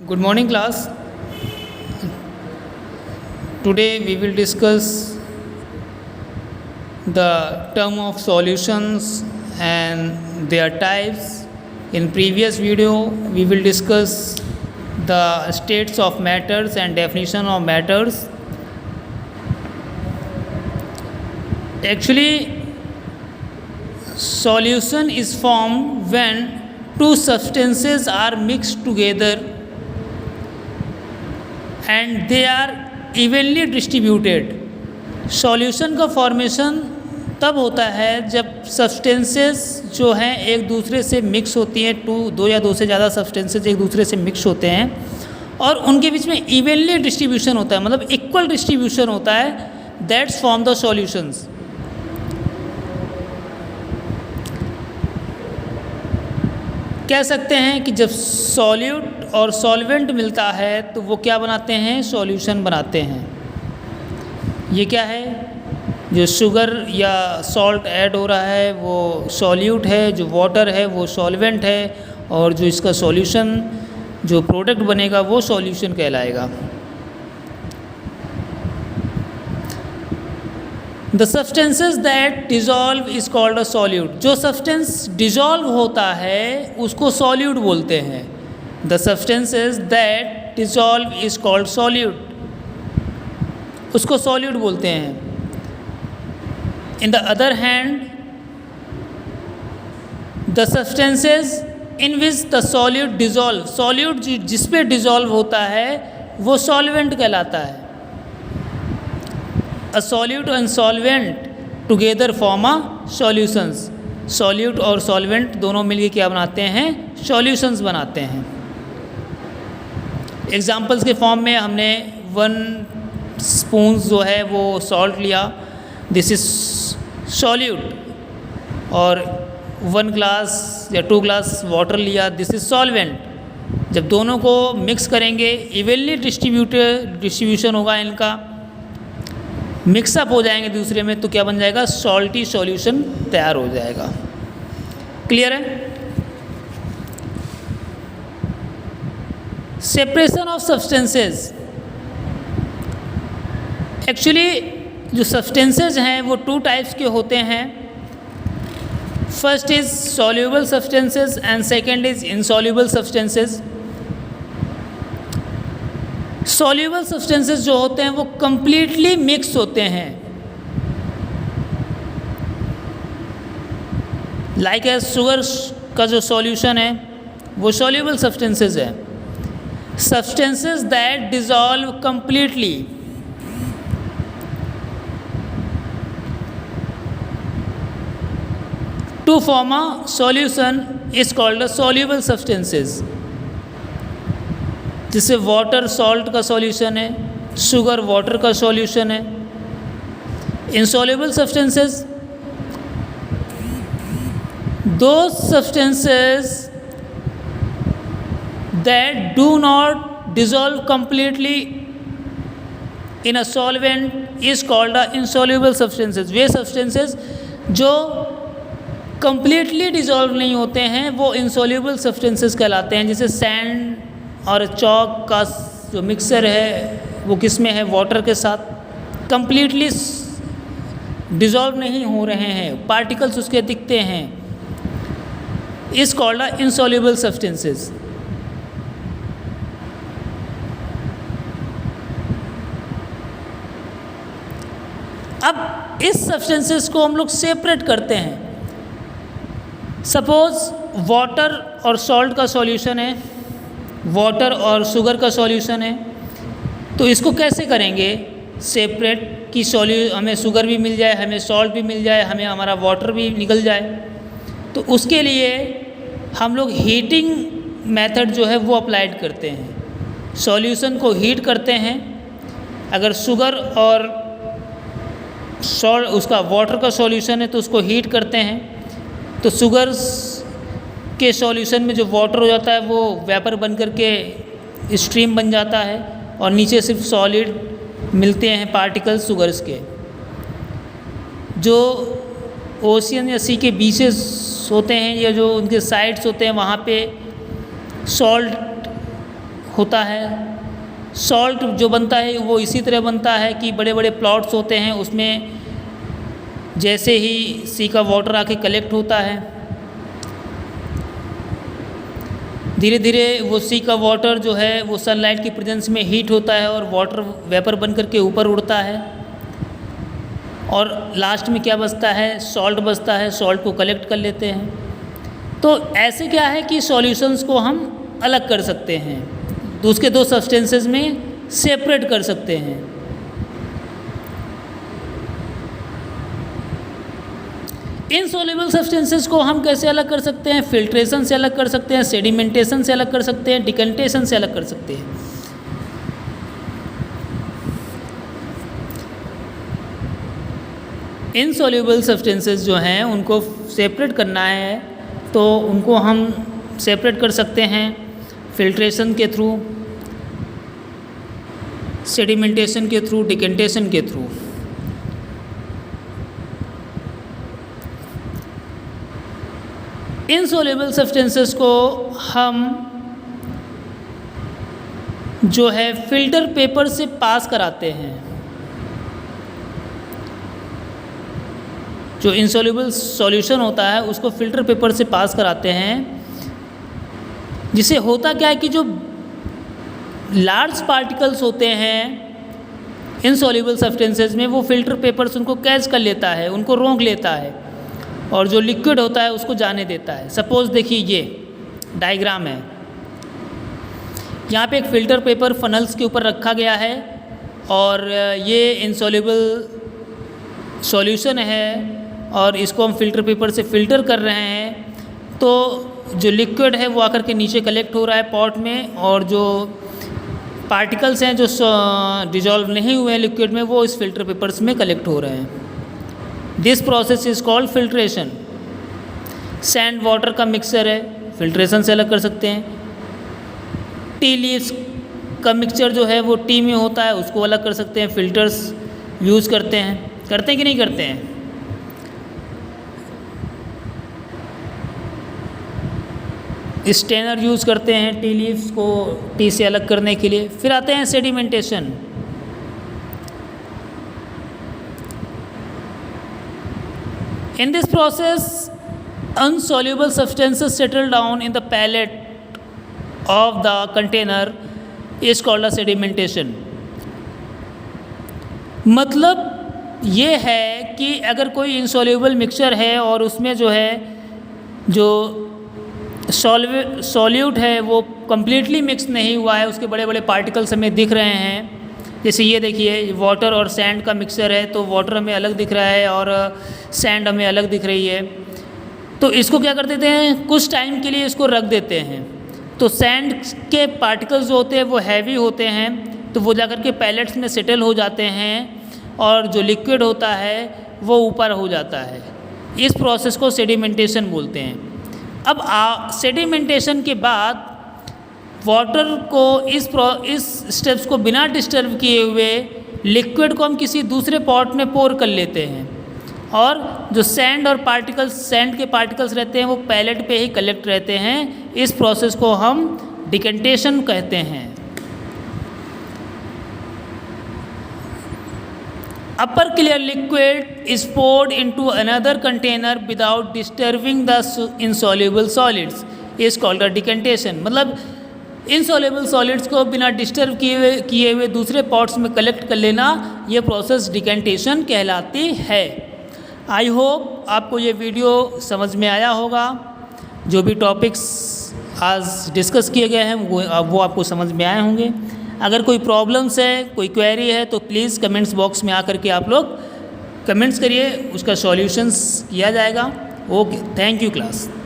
Good morning, class. Today we will discuss the term of solutions and their types. In previous video, we will discuss the states of matters and definition of matters. Actually, solution is formed when two substances are mixed together and they are evenly distributed. Solution का formation तब होता है जब substances जो हैं एक दूसरे से मिक्स होती हैं, दो या दो से ज़्यादा सब्सटेंसेस एक दूसरे से मिक्स होते हैं और उनके बीच में इवनली डिस्ट्रीब्यूशन होता है, मतलब इक्वल डिस्ट्रीब्यूशन होता है. That's form the solutions. कह सकते हैं कि जब सॉल्यूट और सॉल्वेंट मिलता है तो वो क्या बनाते हैं? सॉल्यूशन बनाते हैं. ये क्या है? जो शुगर या सॉल्ट ऐड हो रहा है वो सॉल्यूट है, जो वाटर है वो सॉल्वेंट है और जो इसका सॉल्यूशन जो प्रोडक्ट बनेगा वो सॉल्यूशन कहलाएगा. The substances that dissolve is called a solute. जो सब्सटेंस डिज़ोल्व होता है उसको सॉल्यूट बोलते हैं. The substances that dissolve is called solute, उसको सॉल्यूट बोलते हैं. In the other hand the substances in which the solute dissolve, solute जिस पे डिज़ोल्व होता है वो सॉल्वेंट कहलाता है. A solute and solvent together form a solutions. Solute और solvent दोनों मिलके क्या बनाते हैं? Solutions बनाते हैं. एग्जाम्पल्स के फॉर्म में हमने 1 स्पून जो है वो सॉल्ट लिया, दिस इज सॉल्यूट, और 1 ग्लास या 2 ग्लास वाटर लिया, दिस इज सॉल्वेंट. जब दोनों को मिक्स करेंगे इवनली डिस्ट्रीब्यूशन होगा, इनका मिक्सअप हो जाएंगे दूसरे में तो क्या बन जाएगा? सॉल्टी सॉल्यूशन तैयार हो जाएगा. क्लियर है? Separation of substances. एक्चुअली जो सब्सटेंसेस हैं वो 2 टाइप्स के होते हैं. First is soluble substances and second is insoluble substances. Soluble substances जो होते हैं वो कंप्लीटली मिक्स होते हैं, लाइक एज शुगर का जो सॉल्यूशन है वो सॉल्यूबल सब्सटेंसेस है. Substances that dissolve completely, to form a solution is called a soluble substances. जिससे वाटर सॉल्ट का सॉल्यूशन है, शुगर वाटर का सॉल्यूशन है. Insoluble substances, those substances that do not dissolve completely in a solvent is called a insoluble substances. वे substances जो completely dissolve नहीं होते हैं वो इनसॉल्युबल सब्सटेंसेस कहलाते हैं. जैसे सैंड और चॉक का जो मिक्सर है वो किस में है? वाटर के साथ. कंप्लीटली डिसॉल्व नहीं हो रहे हैं, पार्टिकल्स उसके दिखते हैं, is called a insoluble substances. अब इस सब्सटेंसेस को हम लोग सेपरेट करते हैं. सपोज वाटर और सॉल्ट का सॉल्यूशन है, वाटर और शुगर का सॉल्यूशन है, तो इसको कैसे करेंगे सेपरेट कि हमें शुगर भी मिल जाए, हमें सॉल्ट भी मिल जाए, हमें हमारा वाटर भी निकल जाए? तो उसके लिए हम लोग हीटिंग मेथड जो है वो अप्लाइड करते हैं. सॉल्यूशन को हीट करते हैं. अगर शुगर और सॉल्ट उसका वाटर का सॉल्यूशन है तो उसको हीट करते हैं, तो शुगर के सॉल्यूशन में जो वाटर हो जाता है वो वेपर बन करके स्ट्रीम बन जाता है और नीचे सिर्फ सॉलिड मिलते हैं पार्टिकल्स शुगर्स के. जो ओशियन या सी के बीचेस होते हैं या जो उनके साइड्स होते हैं वहाँ पे सॉल्ट होता है। सॉल्ट जो बनता है वो इसी तरह बनता है कि बड़े बड़े प्लॉट्स होते हैं, उसमें जैसे ही सी का वाटर आके कलेक्ट होता है, धीरे धीरे वो सी का वाटर जो है वो सनलाइट की प्रेजेंस में हीट होता है और वाटर वेपर बन करके ऊपर उड़ता है, और लास्ट में क्या बचता है, सॉल्ट बचता है। सॉल्ट को कलेक्ट कर लेते हैं। तो ऐसे क्या है कि सॉल्यूशंस को हम अलग कर सकते हैं, तो उसके दो सब्सटेंसेस में सेपरेट कर सकते हैं। इनसॉल्युबल सब्सटेंसेस को हम कैसे अलग कर सकते हैं? फिल्ट्रेशन से अलग कर सकते हैं, सेडिमेंटेशन से अलग कर सकते हैं, डिकंटेशन से अलग कर सकते हैं। इनसॉल्युबल सब्सटेंसेस जो हैं उनको सेपरेट करना है, तो उनको हम सेपरेट कर सकते हैं फिल्ट्रेशन के थ्रू, सेडिमेंटेशन के थ्रू, डिकंटेशन के थ्रू। इनसॉल्युबल सब्सटेंसेस को हम जो है फिल्टर पेपर से पास कराते हैं। जो इनसॉल्युबल सॉल्यूशन होता है उसको फिल्टर पेपर से पास कराते हैं, जिससे होता क्या है कि जो लार्ज पार्टिकल्स होते हैं इनसॉल्युबल सब्सटेंसेस में, वो फिल्टर पेपर से उनको कैच कर लेता है, उनको रोक लेता है, और जो लिक्विड होता है उसको जाने देता है। सपोज़ देखिए ये डायग्राम है, यहाँ पे एक फ़िल्टर पेपर फनल्स के ऊपर रखा गया है और ये इनसॉल्युबल सॉल्यूशन है और इसको हम फ़िल्टर पेपर से फ़िल्टर कर रहे हैं। तो जो लिक्विड है वो आकर के नीचे कलेक्ट हो रहा है पॉट में, और जो पार्टिकल्स हैं जो डिजॉल्व नहीं हुए हैं लिक्विड में वो इस फ़िल्टर पेपर्स में कलेक्ट हो रहे हैं। This process is called filtration. Sand water का मिक्सचर है, फिल्ट्रेशन से अलग कर सकते हैं। टी लीव्स का मिक्सचर जो है वो टी में होता है, उसको अलग कर सकते हैं, फिल्टर्स यूज़ करते हैं कि नहीं करते हैं? स्टेनर यूज़ करते हैं टी लीव्स को टी से अलग करने के लिए। फिर आते हैं sedimentation. In this process, unsoluble substances settle down in the palate of the container is called a sedimentation. मतलब ये है कि अगर कोई insoluble मिक्सचर है और उसमें जो है जो सॉल्यूट है वो कम्प्लीटली मिक्स नहीं हुआ है, उसके बड़े बड़े पार्टिकल्स हमें दिख रहे हैं। जैसे ये देखिए वाटर और सैंड का मिक्सचर है, तो वाटर हमें अलग दिख रहा है और सैंड हमें अलग दिख रही है। तो इसको क्या कर देते हैं, कुछ टाइम के लिए इसको रख देते हैं। तो सैंड के पार्टिकल्स जो होते हैं वो हैवी होते हैं, तो वो जाकर के पैलेट्स में सेटल हो जाते हैं और जो लिक्विड होता है वो ऊपर हो जाता है। इस प्रोसेस को सेडिमेंटेशन बोलते हैं। अब सेडिमेंटेशन के बाद वाटर को इस स्टेप्स को बिना डिस्टर्ब किए हुए लिक्विड को हम किसी दूसरे पॉट में पोर कर लेते हैं, और जो सैंड के पार्टिकल्स रहते हैं वो पैलेट पे ही कलेक्ट रहते हैं। इस प्रोसेस को हम डिकंटेशन कहते हैं। Upper clear liquid is poured into another container without disturbing the insoluble solids is called a decantation। मतलब इनसॉल्युबल सॉलिड्स को बिना डिस्टर्ब किए हुए दूसरे पॉट्स में कलेक्ट कर लेना, ये प्रोसेस डिकंटेशन कहलाती है। आई होप आपको ये वीडियो समझ में आया होगा। जो भी टॉपिक्स आज डिस्कस किए गए हैं वो आपको समझ में आए होंगे। अगर कोई प्रॉब्लम्स है, कोई क्वेरी है, तो प्लीज़ कमेंट्स बॉक्स में आकर के आप लोग कमेंट्स करिए, उसका सॉल्यूशंस किया जाएगा। Okay, thank you class.